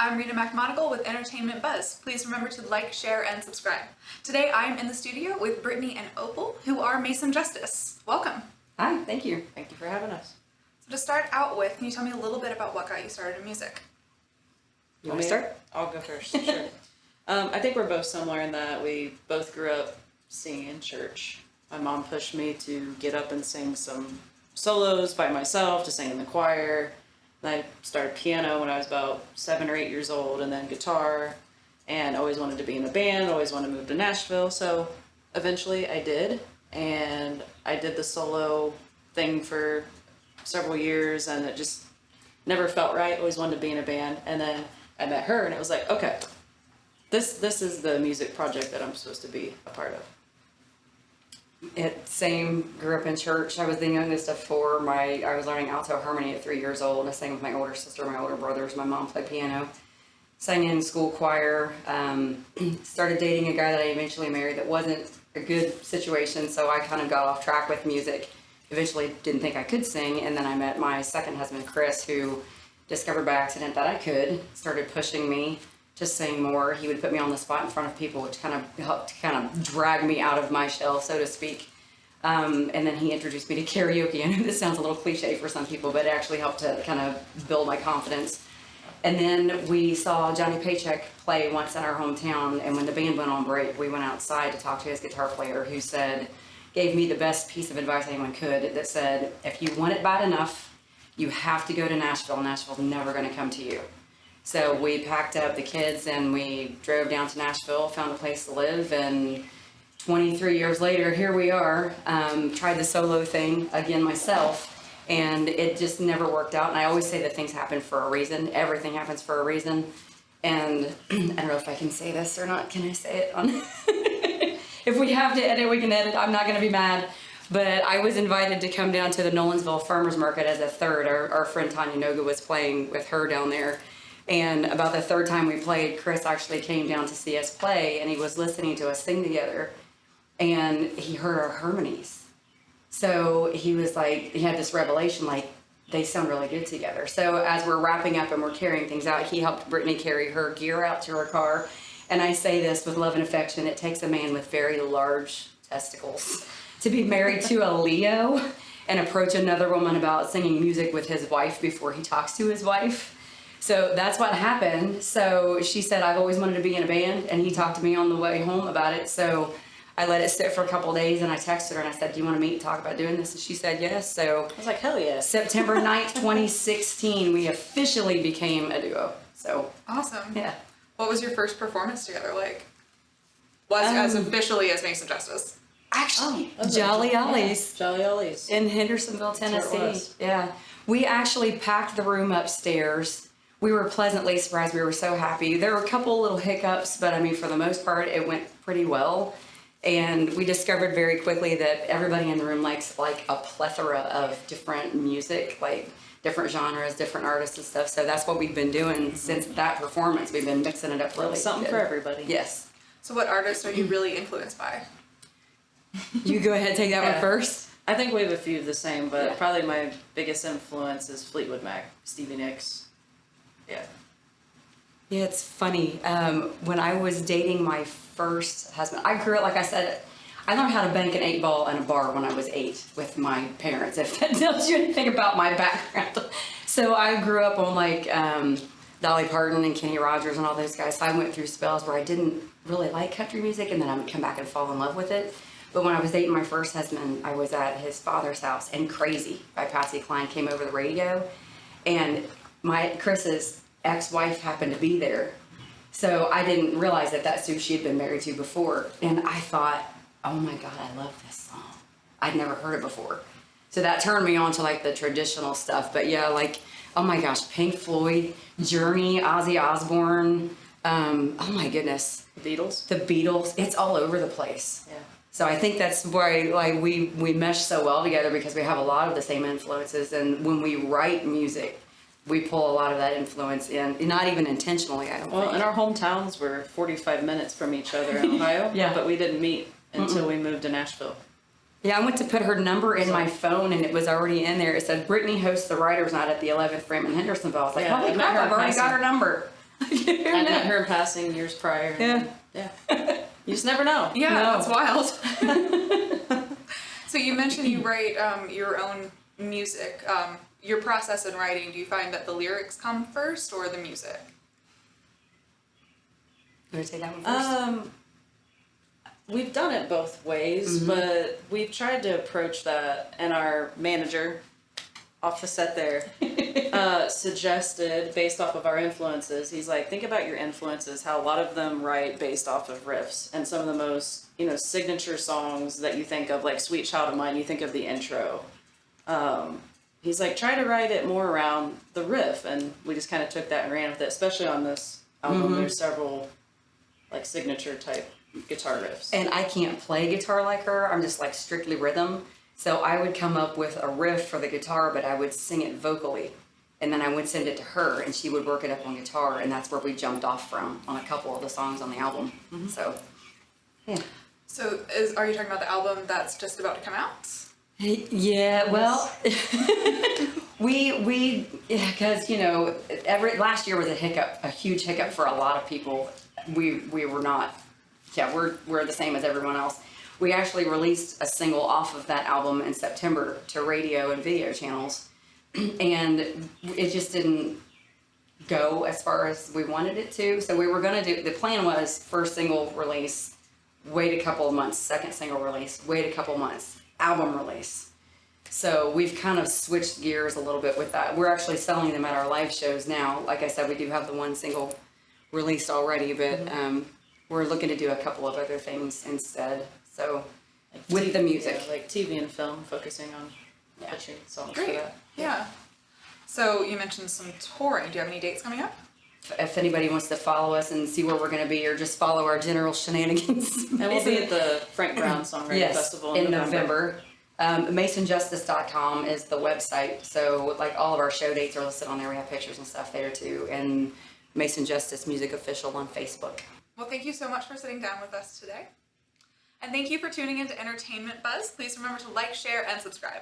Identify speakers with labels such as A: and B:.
A: I'm Rita McMonagle with Entertainment Buzz. Please remember to like, share, and subscribe. Today I'm in the studio with Brittany and Opal, who are Mason Justice. Welcome.
B: Hi, thank you. Thank you for having us.
A: So to start out with, can you tell me a little bit about what got you started in music?
B: You want to start? I'll go first, sure. I think we're both similar in that we both grew up singing in church. My mom pushed me to get up and sing some solos by myself, to sing in the choir. I started piano when I was about 7 or 8 years old, and then guitar, and always wanted to be in a band, always wanted to move to Nashville. So eventually I did, and I did the solo thing for several years, and it just never felt right. Always wanted to be in a band, and then I met her, and it was like, okay, this is the music project that I'm supposed to be a part of.
C: Same, grew up in church. I was the youngest of four. I was learning alto harmony at 3 years old. I sang with my older sister, my older brothers. My mom played piano. Sang in school choir. Started dating a guy that I eventually married that wasn't a good situation, so I kind of got off track with music. Eventually didn't think I could sing, and then I met my second husband, Chris, who discovered by accident that I could, started pushing me to sing more. He would put me on the spot in front of people, which kind of helped drag me out of my shell, so to speak. And then he introduced me to karaoke. I know this sounds a little cliche for some people, but it actually helped to kind of build my confidence. And then we saw Johnny Paycheck play once in our hometown, and when the band went on break, we went outside to talk to his guitar player, who gave me the best piece of advice anyone could, that said, if you want it bad enough, you have to go to Nashville. Nashville's never going to come to you. So we packed up the kids and we drove down to Nashville, found a place to live, and 23 years later, here we are. Tried the solo thing again myself, and it just never worked out. And I always say that things happen for a reason. Everything happens for a reason. And I don't know if I can say this or not. Can I say it on? If we have to edit, we can edit. I'm not going to be mad. But I was invited to come down to the Nolensville Farmers Market as a third. Our friend Tanya Noga was playing with her down there. And about the third time we played, Chris actually came down to see us play, and he was listening to us sing together, and he heard our harmonies. So he was like, he had this revelation, like, they sound really good together. So as we're wrapping up and we're carrying things out, he helped Brittany carry her gear out to her car. And I say this with love and affection, it takes a man with very large testicles to be married to a Leo and approach another woman about singing music with his wife before he talks to his wife. So that's what happened. So she said, I've always wanted to be in a band, and he talked to me on the way home about it. So I let it sit for a couple of days, and I texted her and I said, do you want to meet and talk about doing this? And she said yes. So
B: I was like, hell yeah.
C: September 9th, 2016, we officially became a duo. So
A: Awesome.
C: yeah.
A: What was your first performance together like? As officially as Mason Justice?
C: Actually, Jolly Ollie's.
B: Yeah, Jolly Ollie's.
C: In Hendersonville,
B: That's where it
C: Tennessee.
B: was.
C: Yeah. We actually packed the room upstairs. We were pleasantly surprised. We were so happy. There were a couple little hiccups, but I mean, for the most part, it went pretty well. And we discovered very quickly that everybody in the room likes like a plethora of different music, like different genres, different artists and stuff. So that's what we've been doing since that performance. We've been mixing it up really
B: Something
C: good.
B: for everybody.
C: Yes.
A: So what artists are you really influenced by?
C: You go ahead and take that one first.
B: I think we have a few of the same, but
C: Yeah.
B: probably my biggest influence is Fleetwood Mac, Stevie Nicks. Yeah.
C: Yeah, it's funny. When I was dating my first husband, I grew up, like I said, I learned how to bank an 8-ball in a bar when I was 8 with my parents, if that tells you anything about my background. So I grew up on like Dolly Parton and Kenny Rogers and all those guys. So I went through spells where I didn't really like country music, and then I would come back and fall in love with it. But when I was dating my first husband, I was at his father's house, and Crazy by Patsy Cline came over the radio, and Chris's ex-wife happened to be there. So I didn't realize that that's who she had been married to before. And I thought, oh my God, I love this song. I'd never heard it before. So that turned me on to like the traditional stuff. But yeah, like, oh my gosh, Pink Floyd, Journey, Ozzy Osbourne, oh my goodness.
B: The Beatles.
C: The Beatles, it's all over the place.
B: Yeah.
C: So I think that's why like we mesh so well together, because we have a lot of the same influences. And when we write music, we pull a lot of that influence in, not even intentionally, I don't think.
B: Well, and our hometowns were 45 minutes from each other in Ohio,
C: Yeah.
B: but we didn't meet until we moved to Nashville.
C: Yeah, I went to put her number in my phone, and it was already in there. It said, Brittany hosts the Writers Night at the 11th Frame in Hendersonville. I was like,
B: Yeah,
C: holy
B: I met
C: crap,
B: her in
C: I've already got
B: person.
C: her number.
B: I met her in passing years prior. Yeah. You just never know.
A: Yeah,
C: No.
A: that's wild. So you mentioned you write your own music. Your process in writing, do you find that the lyrics come first or the music?
C: You want to take that one first?
B: We've done it both ways, but we've tried to approach that, and our manager off the set there suggested, based off of our influences, he's like, think about your influences, how a lot of them write based off of riffs, and some of the most, signature songs that you think of, like Sweet Child of Mine, you think of the intro. He's like, try to write it more around the riff, and we just kind of took that and ran with it, especially on this album. There's several, like, signature type guitar riffs.
C: And I can't play guitar like her. I'm just like strictly rhythm. So I would come up with a riff for the guitar, but I would sing it vocally. And then I would send it to her, and she would work it up on guitar, and that's where we jumped off from on a couple of the songs on the album. So, yeah.
A: So are you talking about the album that's just about to come out?
C: Yeah, well, because last year was a huge hiccup for a lot of people. We were not, we're the same as everyone else. We actually released a single off of that album in September to radio and video channels, and it just didn't go as far as we wanted it to. So we were gonna the plan was first single release, wait a couple of months, second single release, wait a couple of months, album release. So we've kind of switched gears a little bit with that. We're actually selling them at our live shows now. Like I said, we do have the one single released already, but we're looking to do a couple of other things instead. So
B: Like
C: with the music.
B: like TV and film, focusing on pitching songs for
A: Great.
B: that.
A: Yeah. So you mentioned some touring. Do you have any dates coming up?
C: If anybody wants to follow us and see where we're going to be, or just follow our general shenanigans.
B: And we'll be at the Frank Brown Songwriting Festival in November.
C: MasonJustice.com is the website. So like all of our show dates are listed on there. We have pictures and stuff there too. And Mason Justice Music Official on Facebook.
A: Well, thank you so much for sitting down with us today. And thank you for tuning into Entertainment Buzz. Please remember to like, share, and subscribe.